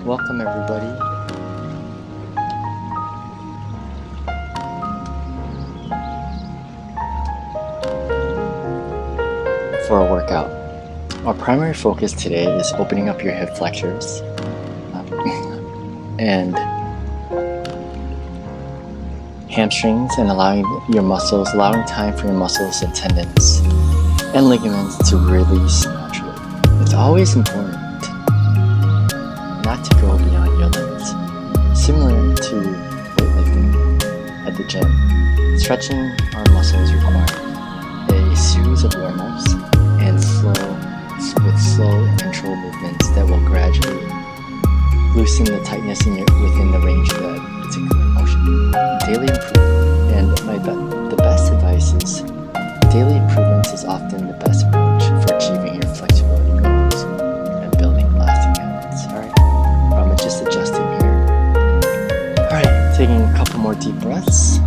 Welcome everybody. For our workout, our primary focus today is opening up your hip flexors and hamstrings and allowing time for your muscles and tendons and ligaments to release naturally. It's always important not to go beyond your limits. Similar to weightlifting at the gym, stretching our muscles require a series of warm-ups and slow and controlled movements that will gradually loosen the tightness within the range of that particular motion. Daily improvement, and the best advice is daily improvements is often the best approach for achieving your flexibility goals and building lasting habits. Alright, I'm just adjusting here. Alright, taking a couple more deep breaths.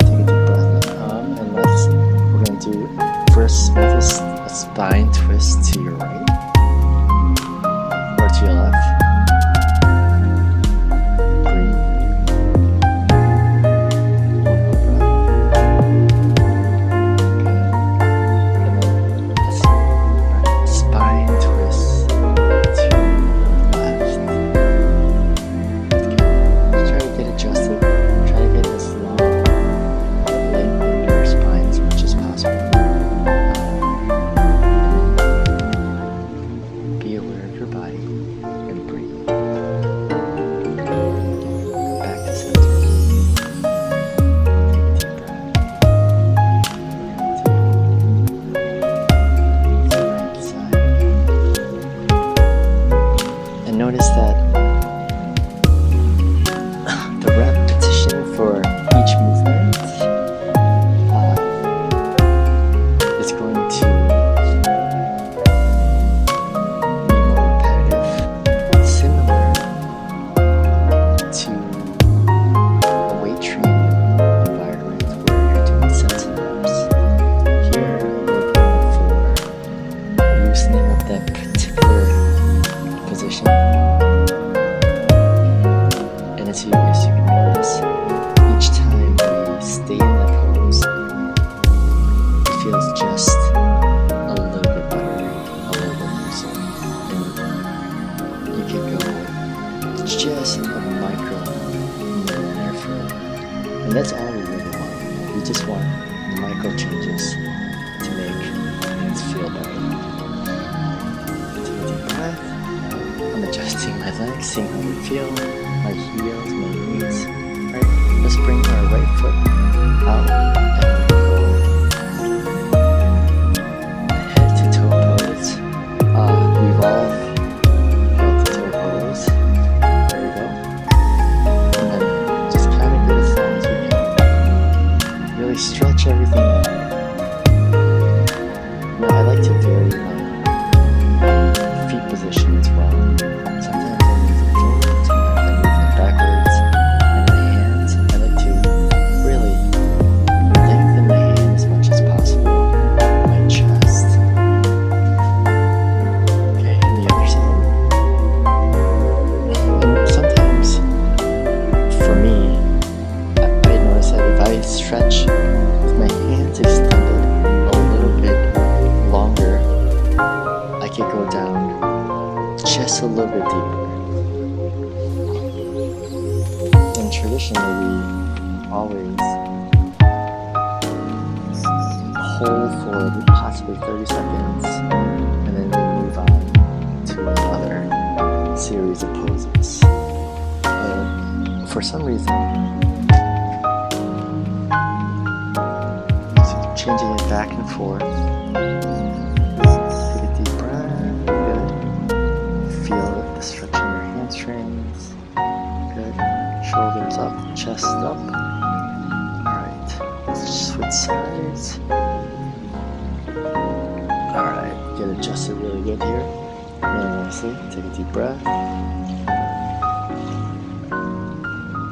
Take a deep breath and we're going to do first make a spine twist to your right or to your left. Notice that the repetition for each movement is going to be more repetitive, similar to a weight training environment where you're doing sets and reps. Here we're going for loosening up that particular position. And as you can notice, each time we stay in that pose, it feels just a little bit better, a little bit looser. And you can go just a micro there further. And that's all we really want. We just want micro changes to make things feel better. Take a deep breath. I'm adjusting my legs, seeing how we feel, my heels, my knees. Alright, let's bring our right foot out and go head to toe pose. Revolve head to toe pose. There we go. And then just kind of get as long as we can. Really stretch everything out. Now I like to vary my feet position as well. Sometimes I move them forward, sometimes I move them backwards. And my hands, I like to really lengthen my hand as much as possible. My chest. Okay, and the other side. And sometimes, for me, I notice that if I stretch with my hands extended a little bit longer, I can go down just a little bit deeper. And traditionally, we always hold for possibly 30 seconds and then we move on to another series of poses. But for some reason, changing it back and forth. Take a deep breath. Good. Feel the stretch in your hamstrings. Good. Shoulders up, chest up. Alright. Let's switch sides. Alright. Get adjusted really good here. Really nicely. Take a deep breath.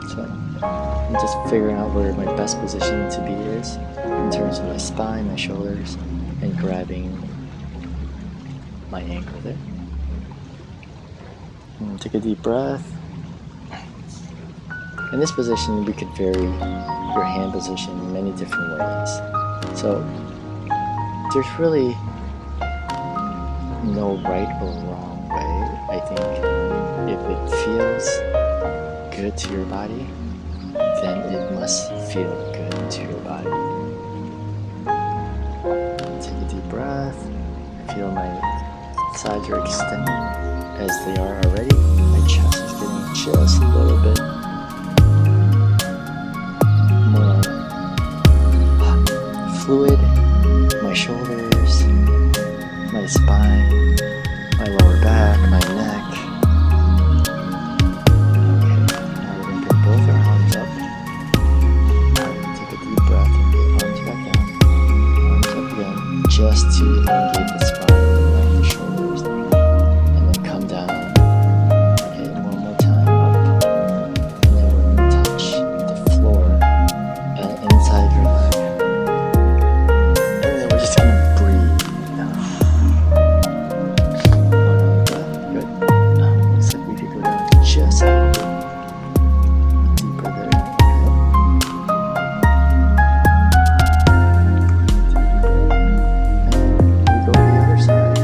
So I'm just figuring out where my best position to be is in terms of my spine, my shoulders, and grabbing my ankle there. And take a deep breath. In this position, we could vary your hand position in many different ways. So there's really no right or wrong way. I think if it feels good to your body, then it must feel good to your body. Take a deep breath. I feel my sides are extending as they are already. My chest is getting just a little bit more fluid. My shoulders, my spine, my lower back, my neck. Okay, now we're going to bring both our arms up. Alright, take a deep breath and get arms back down. Arms up again, just to elongate the spine, the neck, the shoulders, and then come down. Okay, one more time, up. And then we're going to touch the floor inside your leg. And then we're just going to breathe. Looks like we could go down just a little bit deeper there. And we go to the other side.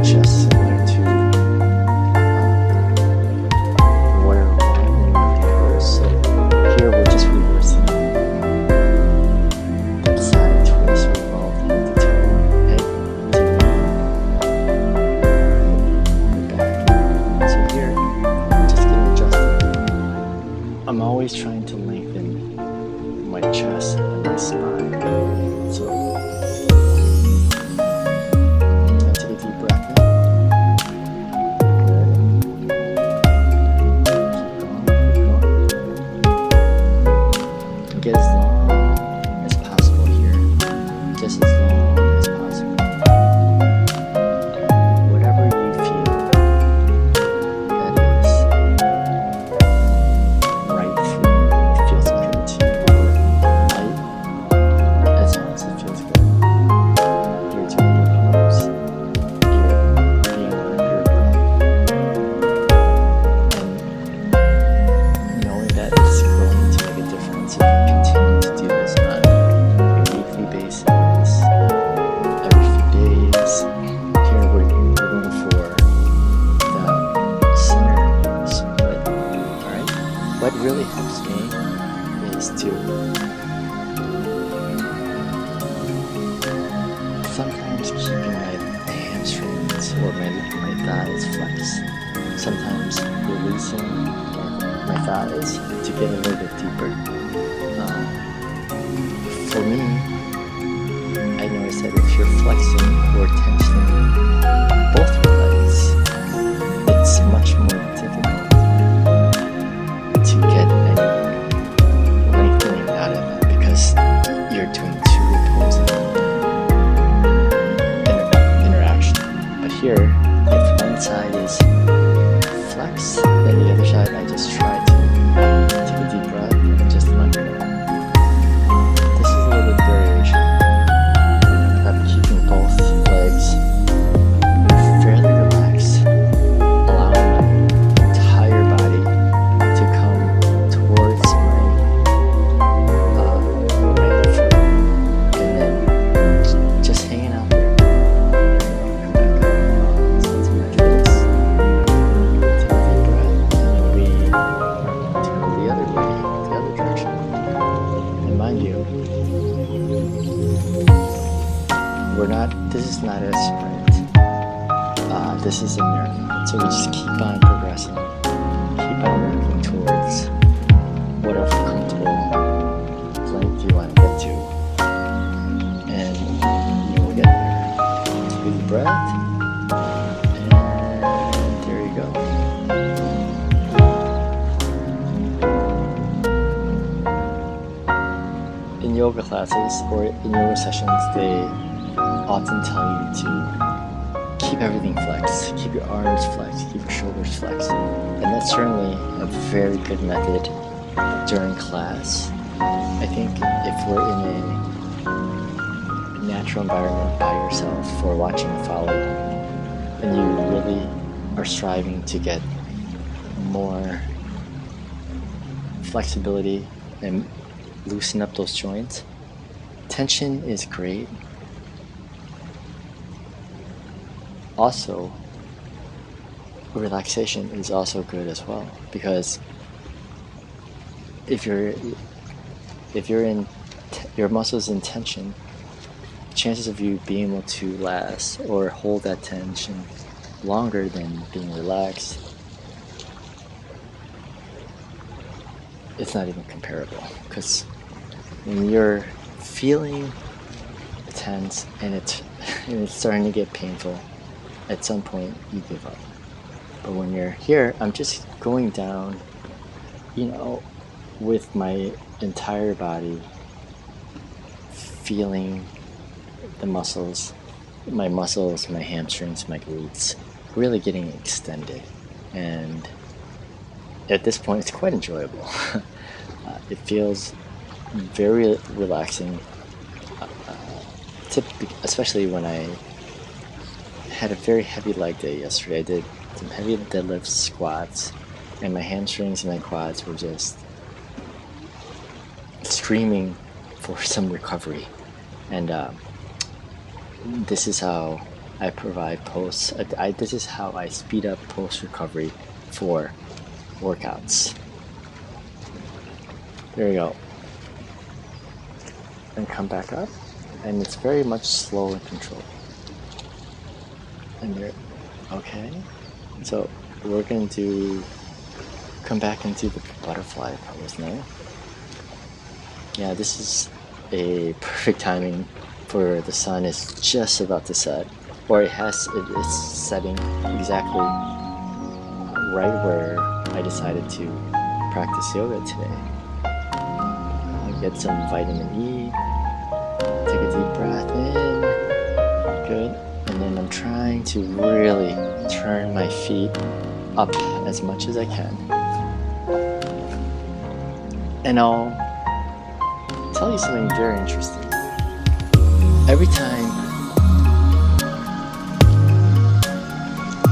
Just similar to where we reverse. So here we're just reversing the side twist. We evolve head to toe, head to the back. So here, just getting adjusted. I'm always trying to lengthen my chest and my spine. So take a deep breath in. Good. Keep going. Get as long as possible here. Just as long as possible. Whatever you feel that is right for you, feels good to you, or light, as long as it feels good. You're doing your arms, you're being aware of your breath, and knowing that it's going to make a difference if you continue to do this on a weekly basis, every few days. Here we're going for the center split. Alright? What really helps me is to sometimes keeping my hamstrings or my thighs flexed. Sometimes releasing my thighs to get a little bit deeper. For me, I noticed that if you're flexing or tensioning both your legs, it's much more difficult to get any lengthening out of it because you're doing two opposing interaction. But here, if one side is flex, then the other side I just try to take a deep breath and just lengthen it. This is a little bit of variation. I'm keeping both legs fairly relaxed, allowing my entire body to come towards my left foot, and then just hanging out there. Come back up, something like this. Take a deep breath, and then we go the other way, the other direction. And mind you, this is not a sprint. This is a marathon. So we just keep on progressing, keep on working towards whatever comfortable length you want to get to, and you will get there. Take a deep breath, and there you go. In yoga classes or in yoga sessions, they often tell you to keep everything flexed, keep your arms flexed, keep your shoulders flexed, and that's certainly a very good method during class. I think if we're in a natural environment by yourself or watching a follow, and you really are striving to get more flexibility and loosen up those joints, tension is great. Also, relaxation is also good as well, because if you're in your muscles in tension, chances of you being able to last or hold that tension longer than being relaxed, it's not even comparable. Because when you're feeling tense and it's starting to get painful, at some point you give up. But when you're here, I'm just going down, with my entire body, feeling the muscles, my hamstrings, my glutes, really getting extended. And at this point, it's quite enjoyable. It feels very relaxing, especially when I had a very heavy leg day yesterday. I did some heavy deadlift squats, and my hamstrings and my quads were just screaming for some recovery. And this is how I provide this is how I speed up post-recovery for workouts. There you go. And come back up, and it's very much slow and controlled. And there, okay. So we're going to come back into the butterfly pose now. Yeah, this is a perfect timing for the sun is just about to set, or it's setting exactly right where I decided to practice yoga today. Get some vitamin E, take a deep breath in, good, and then I'm trying to really turn my feet up as much as I can. And I'll tell you something very interesting. Every time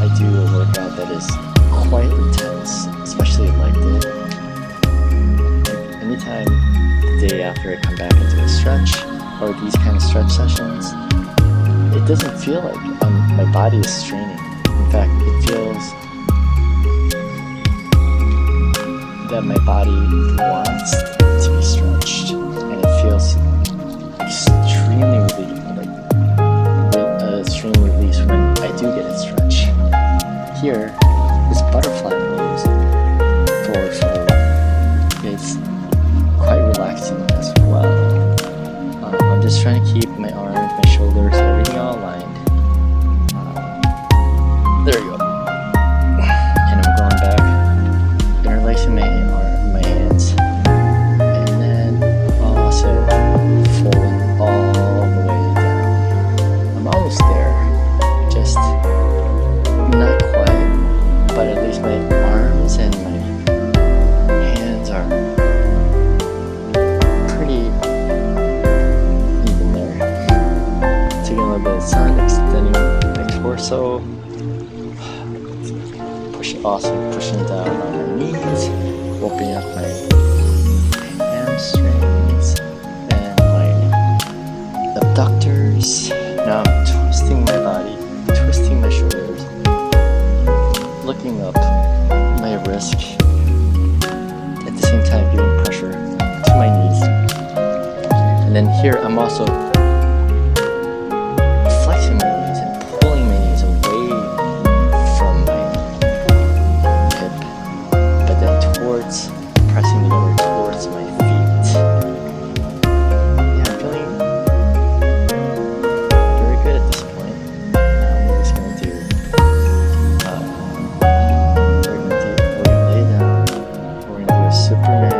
I do a workout that is quite intense, especially like day, anytime the day after I come back into a stretch or these kind of stretch sessions, it doesn't feel like my body is straining. In fact, it feels that my body wants to be stretched, and it feels extremely released when I do get a stretch. Here, this butterfly pose forward fold is quite relaxing as well. I'm just trying to keep my arms, my shoulders, everything all aligned. There you go. And I'm going back, interlacing my hands, and then also folding all the way down. I'm almost there, just not quite, but at least my arms and my hands are pretty even there. Taking a little bit of sun, extending my torso, pushing down on my knees, opening up my hamstrings and my abductors. Now I'm twisting my body, twisting my shoulders, looking up my wrist, at the same time giving pressure to my knees. And then here I'm also flexing my knees and pulling my knees away from my hip, but then pressing together towards my feet. Yeah, I'm feeling very good at this point. We're just going to do, we're going to lay down, we're going to do a Superman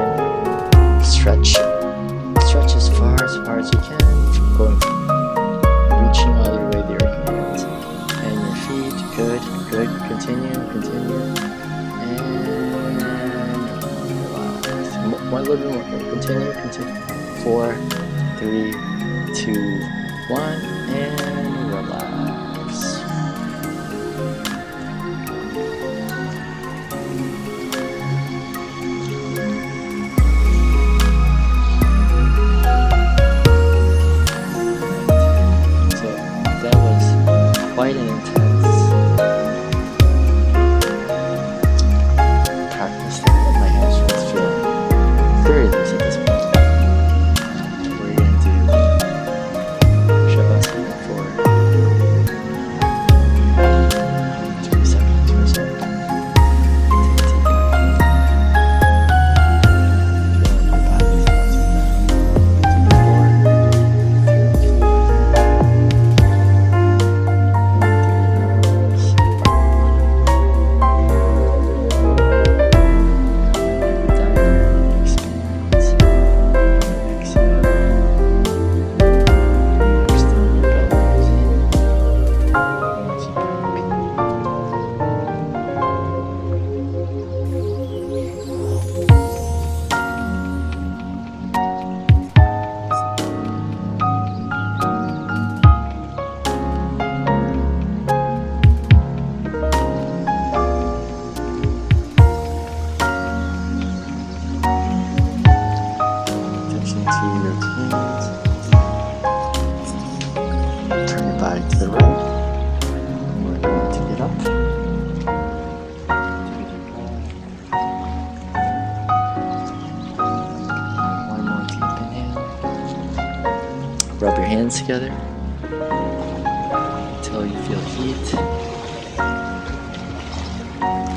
stretch. Stretch as far as you can, reaching all your way to your hands and your feet. Good, continue, and relax. One little bit more, continue. 4, 3, 2, 1, and relax. quite an intense practice there. My hamstrings feel very loose at this point. We're going to do Shavasana for 3 seconds or so. Take a deep breath in. Feel like your body's melting down to the floor, through the nose. Diaphragm expands. Exhale. Extend your elbows in. And keep it open. Attention to your hands. Turn your body to the right. We're going to get up. Take a deep breath. One more deep inhale. Rub your hands together until you feel heat.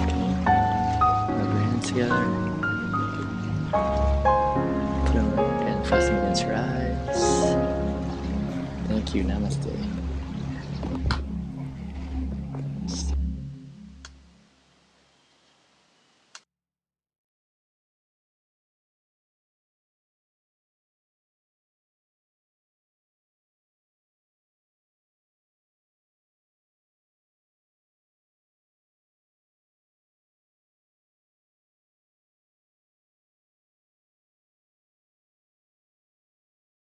Okay. Rub your hands together. Put them and press them against your eyes. Thank you. Namaste.